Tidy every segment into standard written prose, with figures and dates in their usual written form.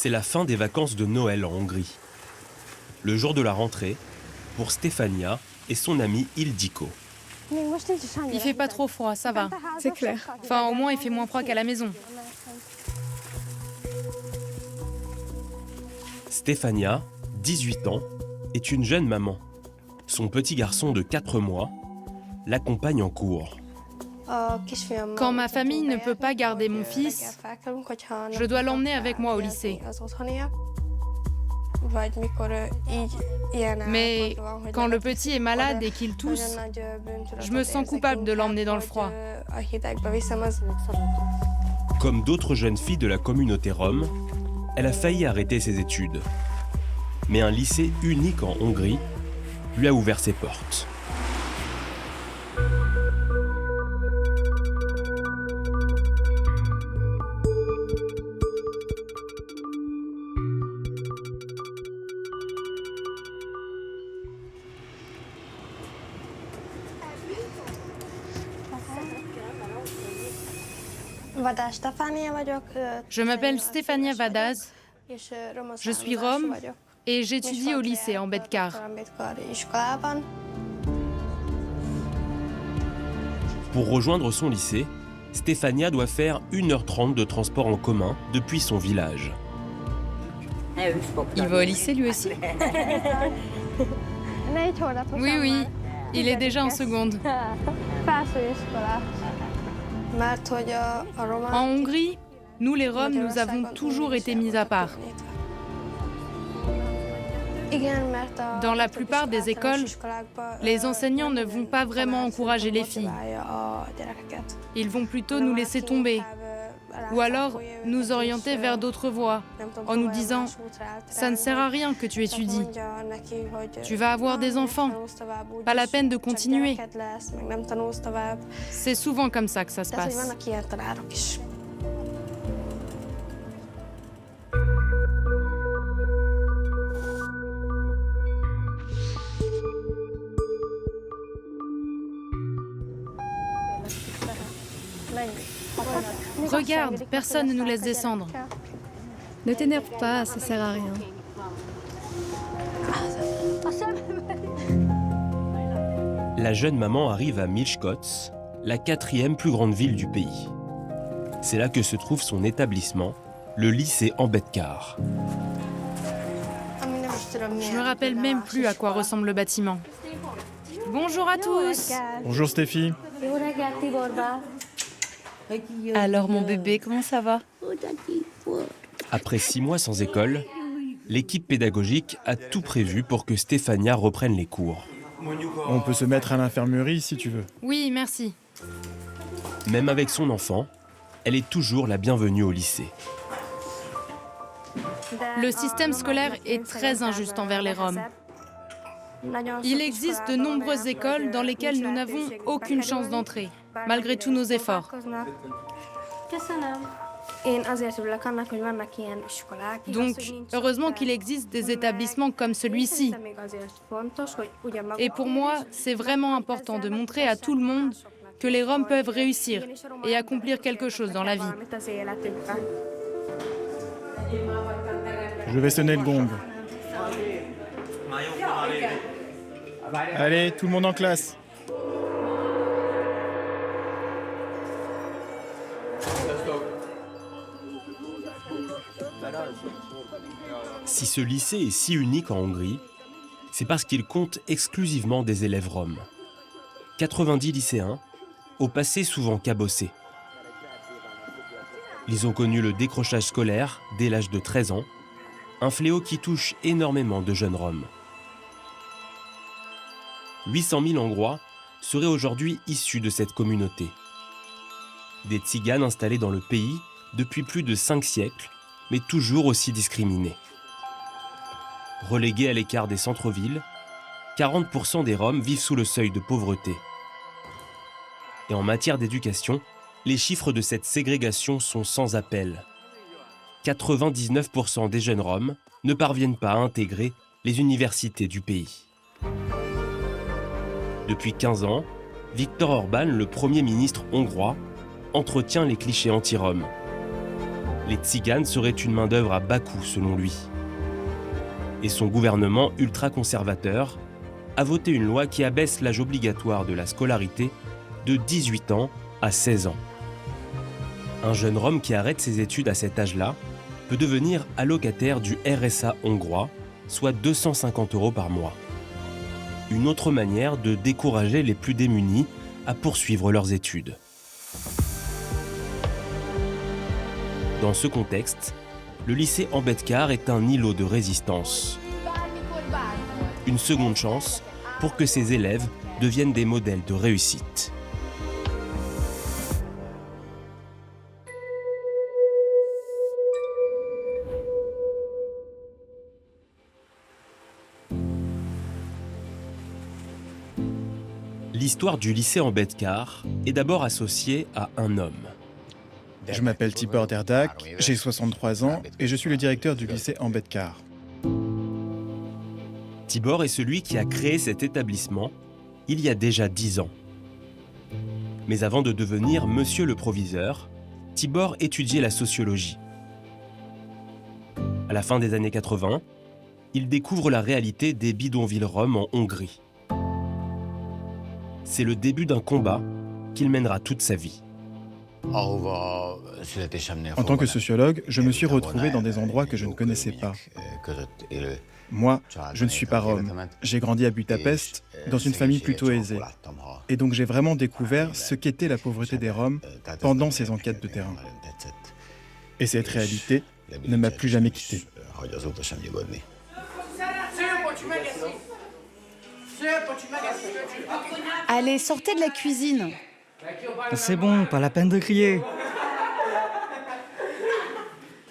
C'est la fin des vacances de Noël en Hongrie. Le jour de la rentrée, pour Stefania et son ami Ildikó. Il fait pas trop froid, ça va. C'est clair. Enfin, au moins, il fait moins froid qu'à la maison. Stefania, 18 ans, est une jeune maman. Son petit garçon de 4 mois l'accompagne en cours. Quand ma famille ne peut pas garder mon fils, je dois l'emmener avec moi au lycée. Mais quand le petit est malade et qu'il tousse, je me sens coupable de l'emmener dans le froid. Comme d'autres jeunes filles de la communauté rom, elle a failli arrêter ses études. Mais un lycée unique en Hongrie lui a ouvert ses portes. Je m'appelle Stefania Vadaz, je suis rom et j'étudie au lycée en Bedkár. Pour rejoindre son lycée, Stefania doit faire 1h30 de transport en commun depuis son village. Il va au lycée lui aussi? Oui, oui, il est déjà en seconde. En Hongrie, nous les Roms, nous avons toujours été mis à part. Dans la plupart des écoles, les enseignants ne vont pas vraiment encourager les filles. Ils vont plutôt nous laisser tomber, ou alors nous orienter vers d'autres voies, en nous disant « ça ne sert à rien que tu étudies, tu vas avoir des enfants, pas la peine de continuer ». C'est souvent comme ça que ça se passe. Regarde, personne ne nous laisse descendre. Ne t'énerve pas, ça sert à rien. La jeune maman arrive à Miskolc, la 4e plus grande ville du pays. C'est là que se trouve son établissement, le lycée en Bedkár. Je me rappelle même plus à quoi ressemble le bâtiment. Bonjour à tous. Bonjour Stéphie. Alors mon bébé, comment ça va? Après 6 mois sans école, l'équipe pédagogique a tout prévu pour que Stefania reprenne les cours. On peut se mettre à l'infirmerie si tu veux. Oui, merci. Même avec son enfant, elle est toujours la bienvenue au lycée. Le système scolaire est très injuste envers les Roms. Il existe de nombreuses écoles dans lesquelles nous n'avons aucune chance d'entrer, malgré tous nos efforts. Donc, heureusement qu'il existe des établissements comme celui-ci. Et pour moi, c'est vraiment important de montrer à tout le monde que les Roms peuvent réussir et accomplir quelque chose dans la vie. Je vais sonner le gong. Allez, tout le monde en classe. Si ce lycée est si unique en Hongrie, c'est parce qu'il compte exclusivement des élèves roms. 90 lycéens, au passé souvent cabossés. Ils ont connu le décrochage scolaire dès l'âge de 13 ans, un fléau qui touche énormément de jeunes roms. 800 000 Hongrois seraient aujourd'hui issus de cette communauté. Des tziganes installés dans le pays depuis plus de 5 siècles, mais toujours aussi discriminés. Relégués à l'écart des centres-villes, 40% des Roms vivent sous le seuil de pauvreté. Et en matière d'éducation, les chiffres de cette ségrégation sont sans appel. 99% des jeunes Roms ne parviennent pas à intégrer les universités du pays. Depuis 15 ans, Viktor Orbán, le Premier ministre hongrois, entretient les clichés anti-roms. Les tziganes seraient une main-d'œuvre à bas coût, selon lui. Et son gouvernement ultra-conservateur a voté une loi qui abaisse l'âge obligatoire de la scolarité de 18 ans à 16 ans. Un jeune Rom qui arrête ses études à cet âge-là peut devenir allocataire du RSA hongrois, soit 250 € par mois. Une autre manière de décourager les plus démunis à poursuivre leurs études. Dans ce contexte, le lycée Ambedkár est un îlot de résistance. Une seconde chance pour que ses élèves deviennent des modèles de réussite. L'histoire du lycée Ambedkár est d'abord associée à un homme. Je m'appelle Tibor Derdak, j'ai 63 ans et je suis le directeur du lycée Ambedkár. Tibor est celui qui a créé cet établissement il y a déjà 10 ans. Mais avant de devenir monsieur le proviseur, Tibor étudiait la sociologie. À la fin des années 80, il découvre la réalité des bidonvilles roms en Hongrie. C'est le début d'un combat qu'il mènera toute sa vie. En tant que sociologue, je me suis retrouvé dans des endroits que je ne connaissais pas. Moi, je ne suis pas rom. J'ai grandi à Budapest, dans une famille plutôt aisée. Et donc j'ai vraiment découvert ce qu'était la pauvreté des Roms pendant ces enquêtes de terrain. Et cette réalité ne m'a plus jamais quitté. Allez, sortez de la cuisine. C'est bon, pas la peine de crier.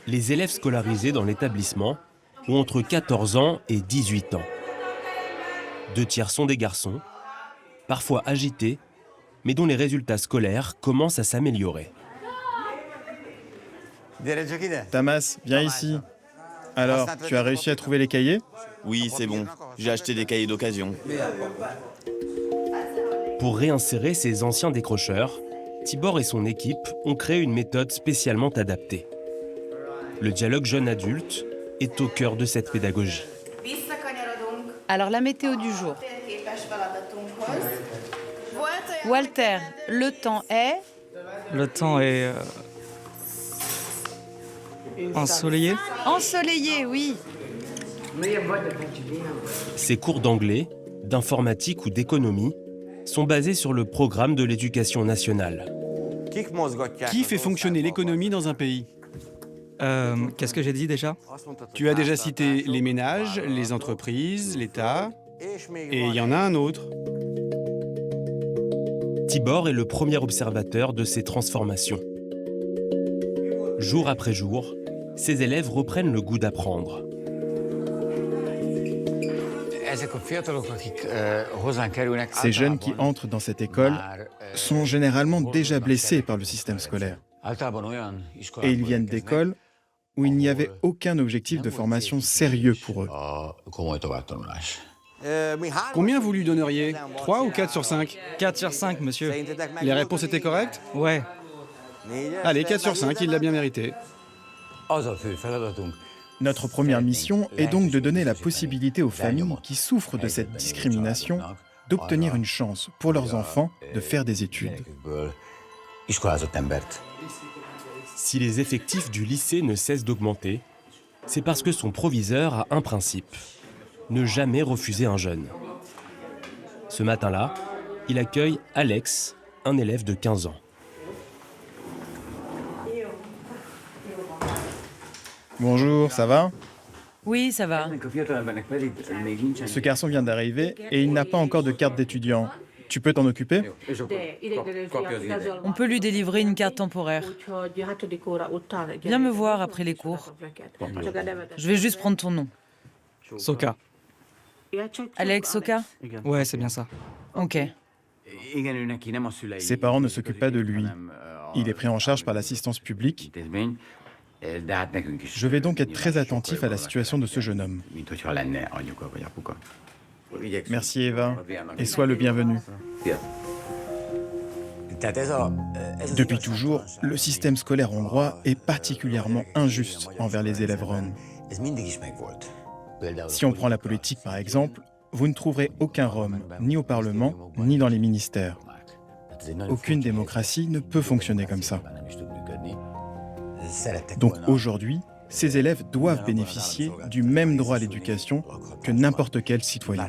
Les élèves scolarisés dans l'établissement ont entre 14 ans et 18 ans. 2 tiers sont des garçons, parfois agités, mais dont les résultats scolaires commencent à s'améliorer. Tamas, viens ici. Alors, tu as réussi à trouver les cahiers? Oui, c'est bon. J'ai acheté des cahiers d'occasion. Pour réinsérer ces anciens décrocheurs, Tibor et son équipe ont créé une méthode spécialement adaptée. Le dialogue jeune-adulte est au cœur de cette pédagogie. Alors, la météo du jour. Walter, le temps est... Le temps est... ensoleillé. Ensoleillé, oui. Ces cours d'anglais, d'informatique ou d'économie sont basés sur le programme de l'éducation nationale. Qui fait fonctionner l'économie dans un pays? Qu'est-ce que j'ai dit déjà? Tu as déjà cité les ménages, les entreprises, l'État, et il y en a un autre. Tibor est le premier observateur de ces transformations. Jour après jour, ses élèves reprennent le goût d'apprendre. Ces jeunes qui entrent dans cette école sont généralement déjà blessés par le système scolaire. Et ils viennent d'écoles où il n'y avait aucun objectif de formation sérieux pour eux. Combien vous lui donneriez? 3 ou 4 sur 5? 4 sur 5, monsieur. Les réponses étaient correctes? Ouais. Allez, 4 sur 5, il l'a bien mérité. Notre première mission est donc de donner la possibilité aux familles qui souffrent de cette discrimination d'obtenir une chance pour leurs enfants de faire des études. Si les effectifs du lycée ne cessent d'augmenter, c'est parce que son proviseur a un principe: ne jamais refuser un jeune. Ce matin-là, il accueille Alex, un élève de 15 ans. Bonjour, ça va? Oui, ça va. Ce garçon vient d'arriver et il n'a pas encore de carte d'étudiant. Tu peux t'en occuper? On peut lui délivrer une carte temporaire. Viens me voir après les cours. Je vais juste prendre ton nom. Soka. Alex Soka? Ouais, c'est bien ça. Ok. Ses parents ne s'occupent pas de lui. Il est pris en charge par l'assistance publique. Je vais donc être très attentif à la situation de ce jeune homme. Merci Eva, et sois le bienvenu. Depuis toujours, le système scolaire hongrois est particulièrement injuste envers les élèves roms. Si on prend la politique par exemple, vous ne trouverez aucun Rom, ni au Parlement, ni dans les ministères. Aucune démocratie ne peut fonctionner comme ça. Donc aujourd'hui, ces élèves doivent bénéficier du même droit à l'éducation que n'importe quel citoyen.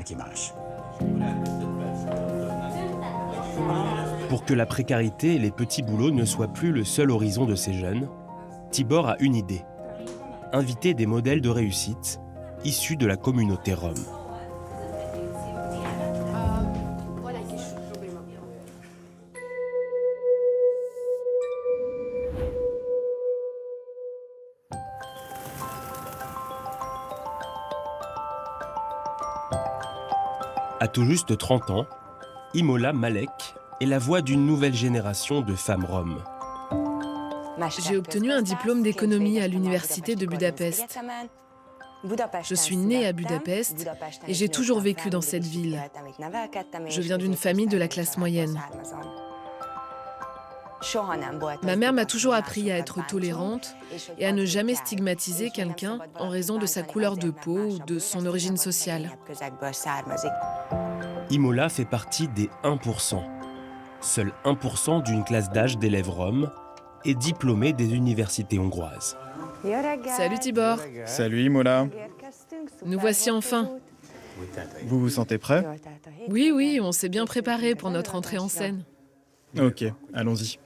Pour que la précarité et les petits boulots ne soient plus le seul horizon de ces jeunes, Tibor a une idée. Inviter des modèles de réussite issus de la communauté rome. À tout juste 30 ans, Imola Malek est la voix d'une nouvelle génération de femmes roms. J'ai obtenu un diplôme d'économie à l'université de Budapest. Je suis née à Budapest et j'ai toujours vécu dans cette ville. Je viens d'une famille de la classe moyenne. Ma mère m'a toujours appris à être tolérante et à ne jamais stigmatiser quelqu'un en raison de sa couleur de peau ou de son origine sociale. Imola fait partie des 1%. Seul 1% d'une classe d'âge d'élèves roms est diplômé des universités hongroises. Salut Tibor. Salut Imola. Nous voici enfin. Vous vous sentez prêt? Oui, on s'est bien préparé pour notre entrée en scène. Ok, allons-y.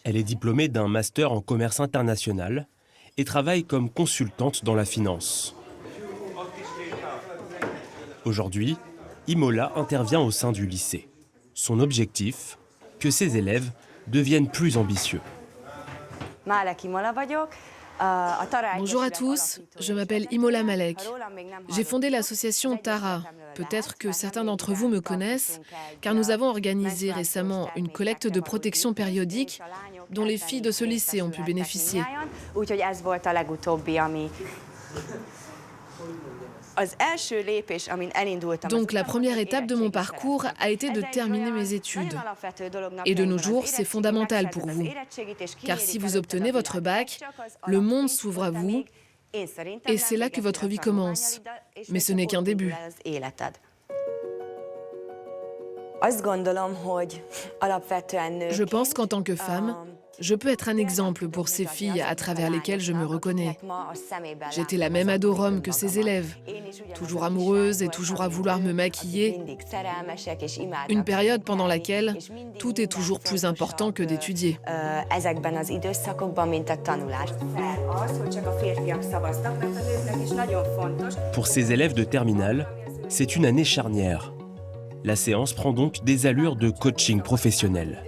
Elle est diplômée d'un master en commerce international et travaille comme consultante dans la finance. Aujourd'hui, Imola intervient au sein du lycée. Son objectif, que ses élèves deviennent plus ambitieux. Bonjour à tous, je m'appelle Imola Malek. J'ai fondé l'association Tara. Peut-être que certains d'entre vous me connaissent, car nous avons organisé récemment une collecte de protection périodique dont les filles de ce lycée ont pu bénéficier. Donc la première étape de mon parcours a été de terminer mes études. Et de nos jours, c'est fondamental pour vous. Car si vous obtenez votre bac, le monde s'ouvre à vous et c'est là que votre vie commence. Mais ce n'est qu'un début. Je pense qu'en tant que femme, je peux être un exemple pour ces filles à travers lesquelles je me reconnais. J'étais la même ado rome que ces élèves, toujours amoureuse et toujours à vouloir me maquiller. Une période pendant laquelle tout est toujours plus important que d'étudier. Pour ces élèves de terminale, c'est une année charnière. La séance prend donc des allures de coaching professionnel.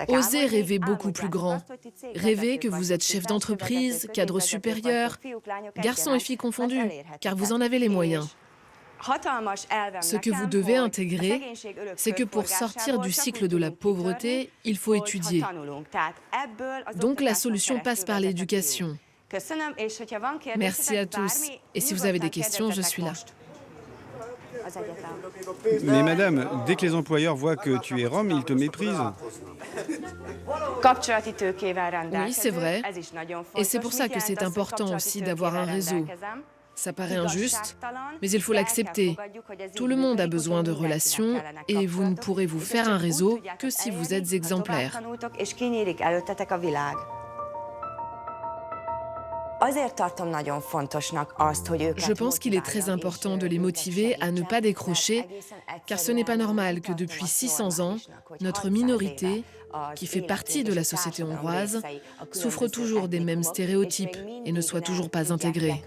Osez rêver beaucoup plus grand. Rêvez que vous êtes chef d'entreprise, cadre supérieur, garçons et filles confondus, car vous en avez les moyens. Ce que vous devez intégrer, c'est que pour sortir du cycle de la pauvreté, il faut étudier. Donc la solution passe par l'éducation. Merci à tous. Et si vous avez des questions, je suis là. Mais madame, dès que les employeurs voient que tu es rome, ils te méprisent. Oui, c'est vrai. Et c'est pour ça que c'est important aussi d'avoir un réseau. Ça paraît injuste, mais il faut l'accepter. Tout le monde a besoin de relations et vous ne pourrez vous faire un réseau que si vous êtes exemplaire. Je pense qu'il est très important de les motiver à ne pas décrocher, car ce n'est pas normal que depuis 600 ans, notre minorité, qui fait partie de la société hongroise, souffre toujours des mêmes stéréotypes et ne soit toujours pas intégrée.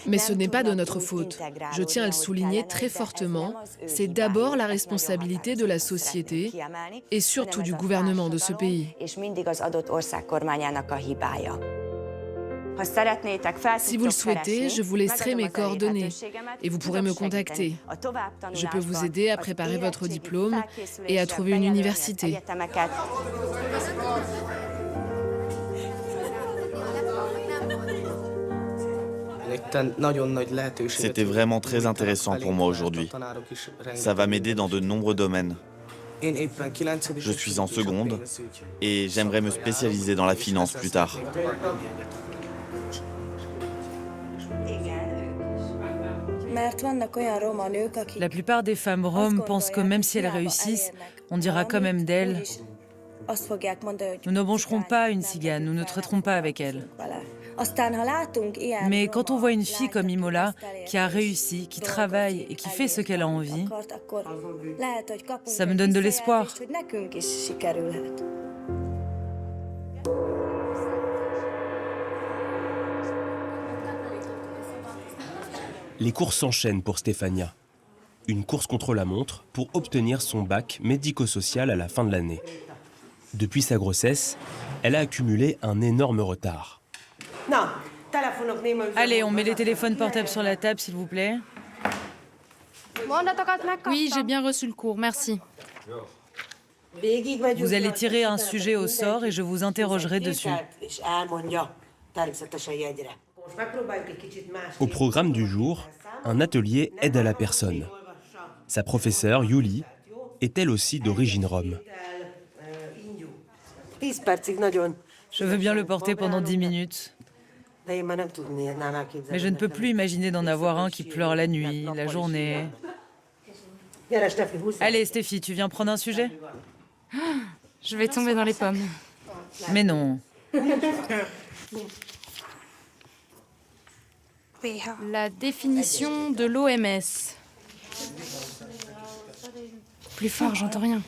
Mais ce n'est pas de notre faute. Je tiens à le souligner très fortement, c'est d'abord la responsabilité de la société et surtout du gouvernement de ce pays. Si vous le souhaitez, je vous laisserai mes coordonnées et vous pourrez me contacter. Je peux vous aider à préparer votre diplôme et à trouver une université. C'était vraiment très intéressant pour moi aujourd'hui. Ça va m'aider dans de nombreux domaines. Je suis en seconde et j'aimerais me spécialiser dans la finance plus tard. La plupart des femmes roms pensent que même si elles réussissent, on dira quand même d'elles « Nous ne mangerons pas une cigane, nous ne traiterons pas avec elle ». Mais quand on voit une fille comme Imola, qui a réussi, qui travaille et qui fait ce qu'elle a envie, ça me donne de l'espoir. Les courses s'enchaînent pour Stefania. Une course contre la montre pour obtenir son bac médico-social à la fin de l'année. Depuis sa grossesse, elle a accumulé un énorme retard. Allez, on met les téléphones portables sur la table, s'il vous plaît. Oui, j'ai bien reçu le cours, merci. Vous allez tirer un sujet au sort et je vous interrogerai dessus. Au programme du jour, un atelier aide à la personne. Sa professeure, Yuli, est elle aussi d'origine rome. Je veux bien le porter pendant 10 minutes. Mais je ne peux plus imaginer d'en avoir un qui pleure la nuit, la journée. Allez, Stéphie, tu viens prendre un sujet ? Je vais tomber dans les pommes. Mais non. La définition de l'OMS. Plus fort, j'entends rien.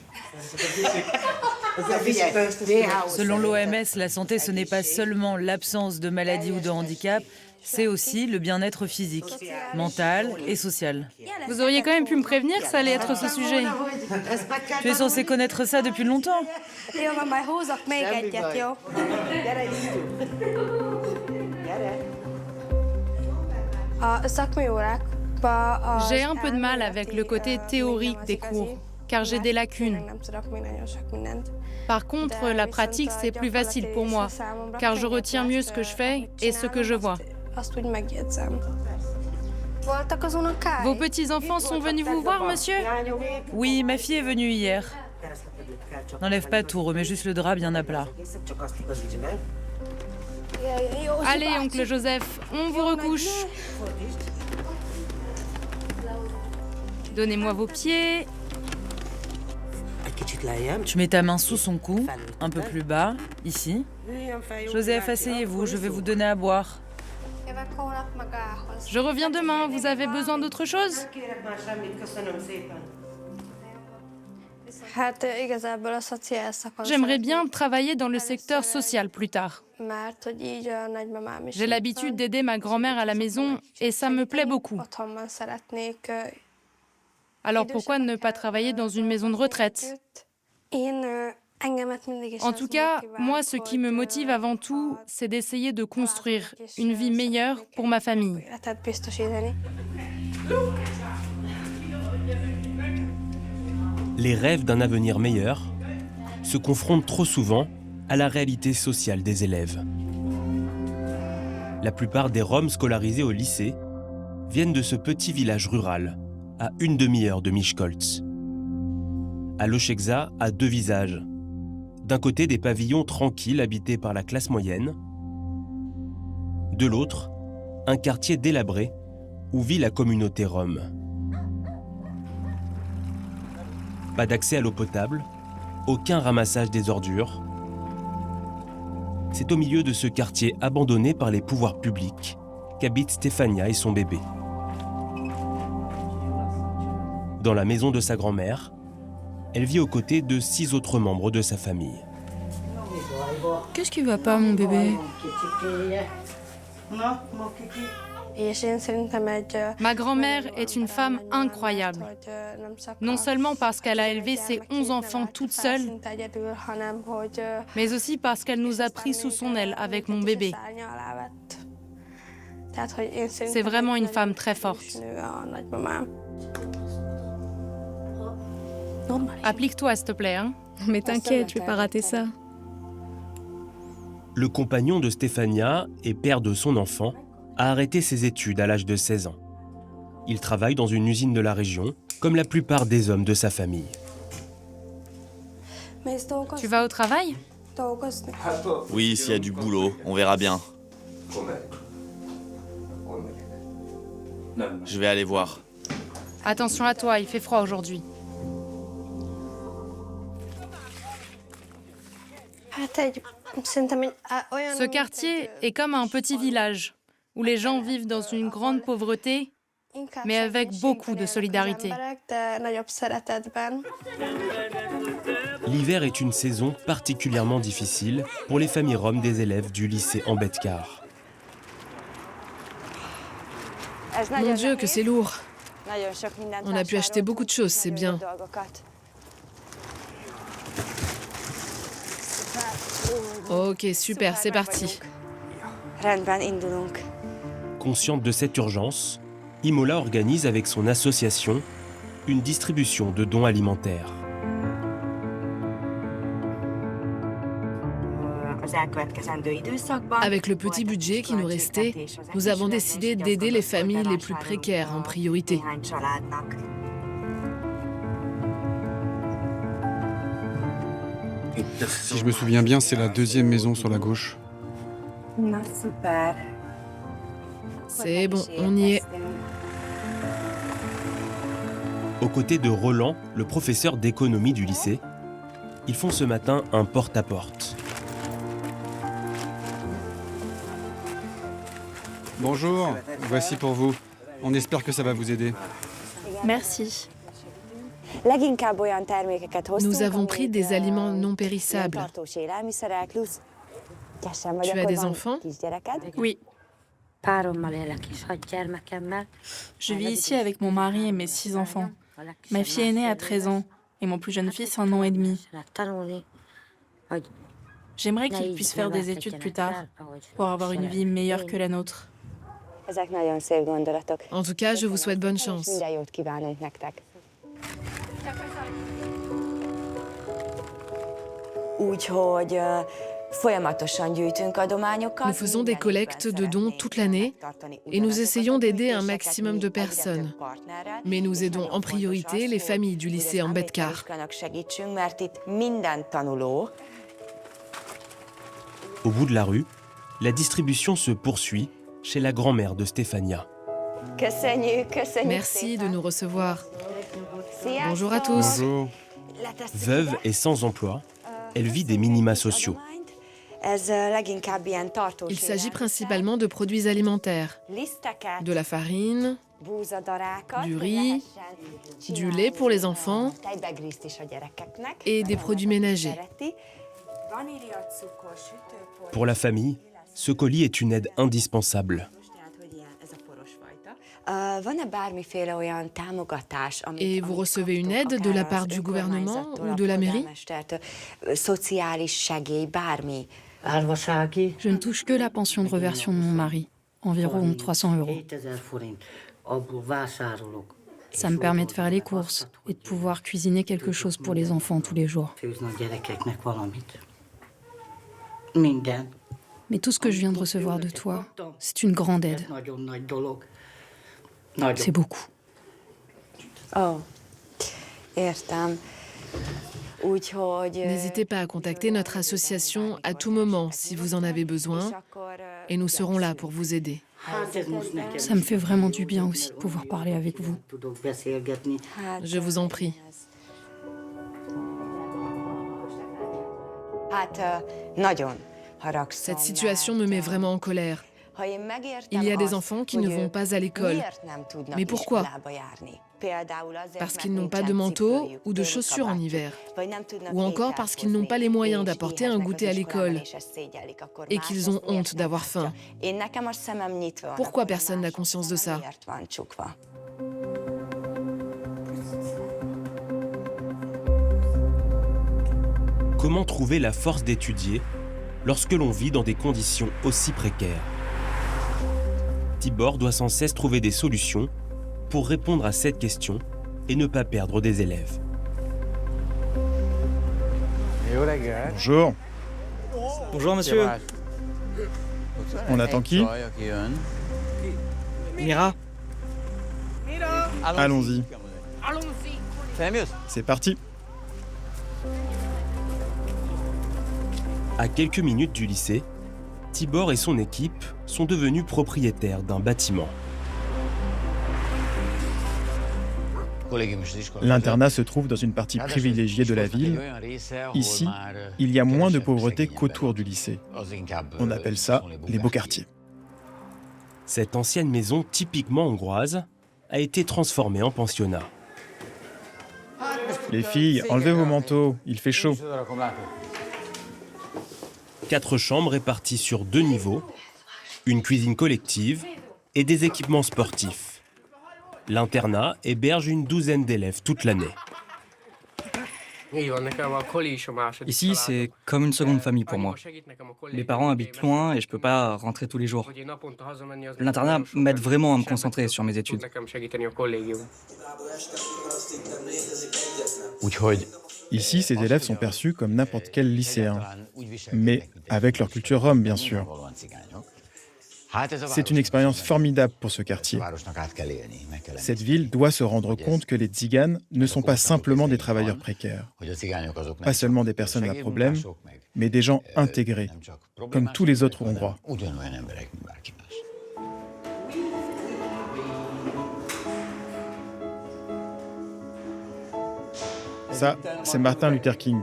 Selon l'OMS, la santé, ce n'est pas seulement l'absence de maladie ou de handicap, c'est aussi le bien-être physique, mental et social. Vous auriez quand même pu me prévenir que ça allait être ce sujet. Tu es censé connaître ça depuis longtemps. J'ai un peu de mal avec le côté théorique des cours, car j'ai des lacunes. Par contre, la pratique, c'est plus facile pour moi, car je retiens mieux ce que je fais et ce que je vois. Vos petits-enfants sont venus vous voir, monsieur ? Oui, ma fille est venue hier. N'enlève pas tout, remets juste le drap bien à plat. Allez, oncle Joseph, on vous recouche. Donnez-moi vos pieds. Tu mets ta main sous son cou, un peu plus bas, ici. Joseph, asseyez-vous, je vais vous donner à boire. Je reviens demain, vous avez besoin d'autre chose ? J'aimerais bien travailler dans le secteur social plus tard. J'ai l'habitude d'aider ma grand-mère à la maison et ça me plaît beaucoup. Alors pourquoi ne pas travailler dans une maison de retraite ? En tout cas, moi, ce qui me motive avant tout, c'est d'essayer de construire une vie meilleure pour ma famille. Les rêves d'un avenir meilleur se confrontent trop souvent à la réalité sociale des élèves. La plupart des Roms scolarisés au lycée viennent de ce petit village rural, à une demi-heure de Miskolc. Alocheksa a deux visages. D'un côté, des pavillons tranquilles habités par la classe moyenne. De l'autre, un quartier délabré où vit la communauté rome. Pas d'accès à l'eau potable, aucun ramassage des ordures. C'est au milieu de ce quartier abandonné par les pouvoirs publics qu'habitent Stefania et son bébé. Dans la maison de sa grand-mère, elle vit aux côtés de 6 autres membres de sa famille. Qu'est-ce qui va pas, mon bébé ? Ma grand-mère est une femme incroyable. Non seulement parce qu'elle a élevé ses 11 enfants toute seule, mais aussi parce qu'elle nous a pris sous son aile avec mon bébé. C'est vraiment une femme très forte. Applique-toi, s'il te plaît. Hein. Mais t'inquiète, je vais pas rater ça. Le compagnon de Stefania et père de son enfant a arrêté ses études à l'âge de 16 ans. Il travaille dans une usine de la région, comme la plupart des hommes de sa famille. Tu vas au travail? Oui, s'il y a du boulot, on verra bien. Je vais aller voir. Attention à toi, il fait froid aujourd'hui. Ce quartier est comme un petit village, où les gens vivent dans une grande pauvreté, mais avec beaucoup de solidarité. L'hiver est une saison particulièrement difficile pour les familles roms des élèves du lycée Ambedkar. Mon Dieu, que c'est lourd. On a pu acheter beaucoup de choses, c'est bien. Ok, super, c'est parti. Consciente de cette urgence, Imola organise avec son association une distribution de dons alimentaires. Avec le petit budget qui nous restait, nous avons décidé d'aider les familles les plus précaires en priorité. Si je me souviens bien, c'est la deuxième maison sur la gauche. C'est bon, on y est. Aux côtés de Roland, le professeur d'économie du lycée, ils font ce matin un porte-à-porte. Bonjour, voici pour vous. On espère que ça va vous aider. Merci. Nous avons pris des aliments non périssables. Tu as des enfants? Oui. Je vis ici avec mon mari et mes 6 enfants. Ma fille aînée a 13 ans et mon plus jeune fils 1 an et demi. J'aimerais qu'il puisse faire des études plus tard pour avoir une vie meilleure que la nôtre. En tout cas, je vous souhaite bonne chance. Nous faisons des collectes de dons toute l'année et nous essayons d'aider un maximum de personnes. Mais nous aidons en priorité les familles du lycée Ambedkar. Au bout de la rue, la distribution se poursuit chez la grand-mère de Stefania. Merci de nous recevoir. Bonjour à tous. Bonjour. Veuve et sans emploi, elle vit des minima sociaux. Il s'agit principalement de produits alimentaires, de la farine, du riz, du lait pour les enfants et des produits ménagers. Pour la famille, ce colis est une aide indispensable. Et vous recevez une aide de la part du gouvernement ou de la mairie? Je ne touche que la pension de reversion de mon mari, environ 300 €. Ça me permet de faire les courses et de pouvoir cuisiner quelque chose pour les enfants tous les jours. Mais tout ce que je viens de recevoir de toi, c'est une grande aide. C'est beaucoup. N'hésitez pas à contacter notre association à tout moment si vous en avez besoin et nous serons là pour vous aider. Ça me fait vraiment du bien aussi de pouvoir parler avec vous. Je vous en prie. Cette situation me met vraiment en colère. Il y a des enfants qui ne vont pas à l'école. Mais pourquoi? Parce qu'ils n'ont pas de manteau ou de chaussures en hiver. Ou encore parce qu'ils n'ont pas les moyens d'apporter un goûter à l'école et qu'ils ont honte d'avoir faim. Pourquoi personne n'a conscience de ça? Comment trouver la force d'étudier lorsque l'on vit dans des conditions aussi précaires? Tibor doit sans cesse trouver des solutions pour répondre à cette question et ne pas perdre des élèves. Bonjour. Bonjour monsieur. On attend qui? Mira, Allons-y. C'est parti. À quelques minutes du lycée, Tibor et son équipe sont devenus propriétaires d'un bâtiment. L'internat se trouve dans une partie privilégiée de la ville. Ici, il y a moins de pauvreté qu'autour du lycée. On appelle ça les beaux quartiers. Cette ancienne maison typiquement hongroise a été transformée en pensionnat. Les filles, enlevez vos manteaux, il fait chaud. 4 chambres réparties sur 2 niveaux, une cuisine collective et des équipements sportifs. L'internat héberge une douzaine d'élèves toute l'année. ici c'est comme une seconde famille pour moi. Mes parents habitent loin et je peux pas rentrer tous les jours. L'internat m'aide vraiment à me concentrer sur mes études. Ici, ces élèves sont perçus comme n'importe quel lycéen, mais avec leur culture rome, bien sûr. C'est une expérience formidable pour ce quartier. Cette ville doit se rendre compte que les tziganes ne sont pas simplement des travailleurs précaires, pas seulement des personnes à problème, mais des gens intégrés, comme tous les autres Hongrois. Ça, c'est Martin Luther King.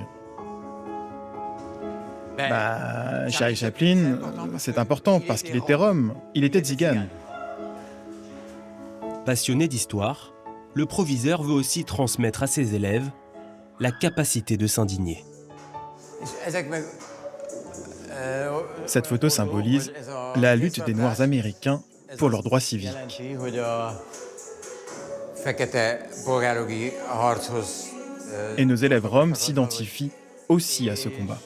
Charlie Chaplin, c'est important parce qu'il était rome, il était tzigane. Passionné d'histoire, le proviseur veut aussi transmettre à ses élèves la capacité de s'indigner. Cette photo symbolise la lutte des Noirs américains pour leurs droits civiques. Et nos élèves roms s'identifient aussi à ce combat.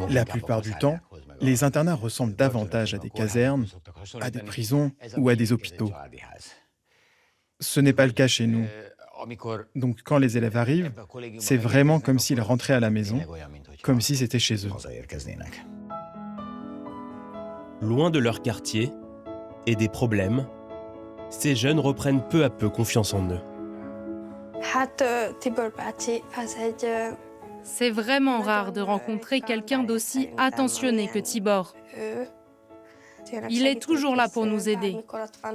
La plupart du temps, les internats ressemblent davantage à des casernes, à des prisons ou à des hôpitaux. Ce n'est pas le cas chez nous. Donc quand les élèves arrivent, c'est vraiment comme s'ils rentraient à la maison, comme si c'était chez eux. Loin de leur quartier et des problèmes, ces jeunes reprennent peu à peu confiance en eux. C'est vraiment rare de rencontrer quelqu'un d'aussi attentionné que Tibor. Il est toujours là pour nous aider.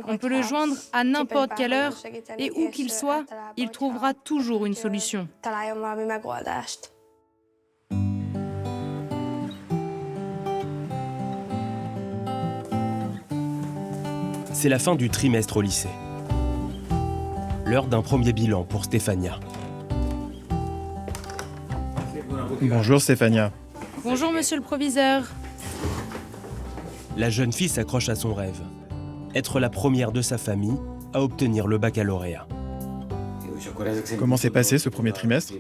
On peut le joindre à n'importe quelle heure et où qu'il soit, il trouvera toujours une solution. C'est la fin du trimestre au lycée. L'heure d'un premier bilan pour Stefania. Bonjour Stefania. Bonjour, monsieur le proviseur. La jeune fille s'accroche à son rêve. Être la première de sa famille à obtenir le baccalauréat. Comment s'est passé ce premier trimestre?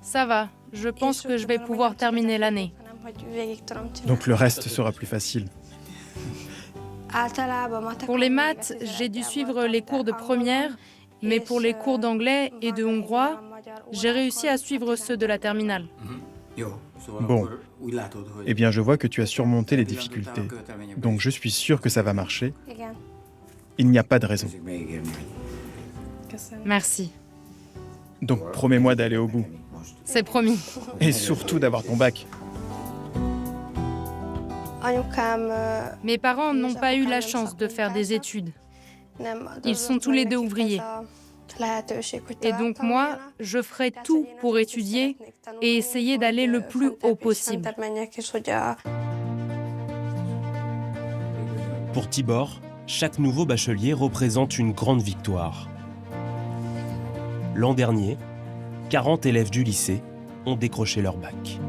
Ça va, je pense que je vais pouvoir terminer l'année. Donc le reste sera plus facile. Pour les maths, j'ai dû suivre les cours de première, mais pour les cours d'anglais et de hongrois, j'ai réussi à suivre ceux de la terminale. Bon, eh bien je vois que tu as surmonté les difficultés, donc je suis sûr que ça va marcher. Il n'y a pas de raison. Merci. Donc promets-moi d'aller au bout. C'est promis. Et surtout d'avoir ton bac. Mes parents n'ont pas eu la chance de faire des études. Ils sont tous les deux ouvriers. Et donc moi, je ferai tout pour étudier et essayer d'aller le plus haut possible. Pour Tibor, chaque nouveau bachelier représente une grande victoire. L'an dernier, 40 élèves du lycée ont décroché leur bac.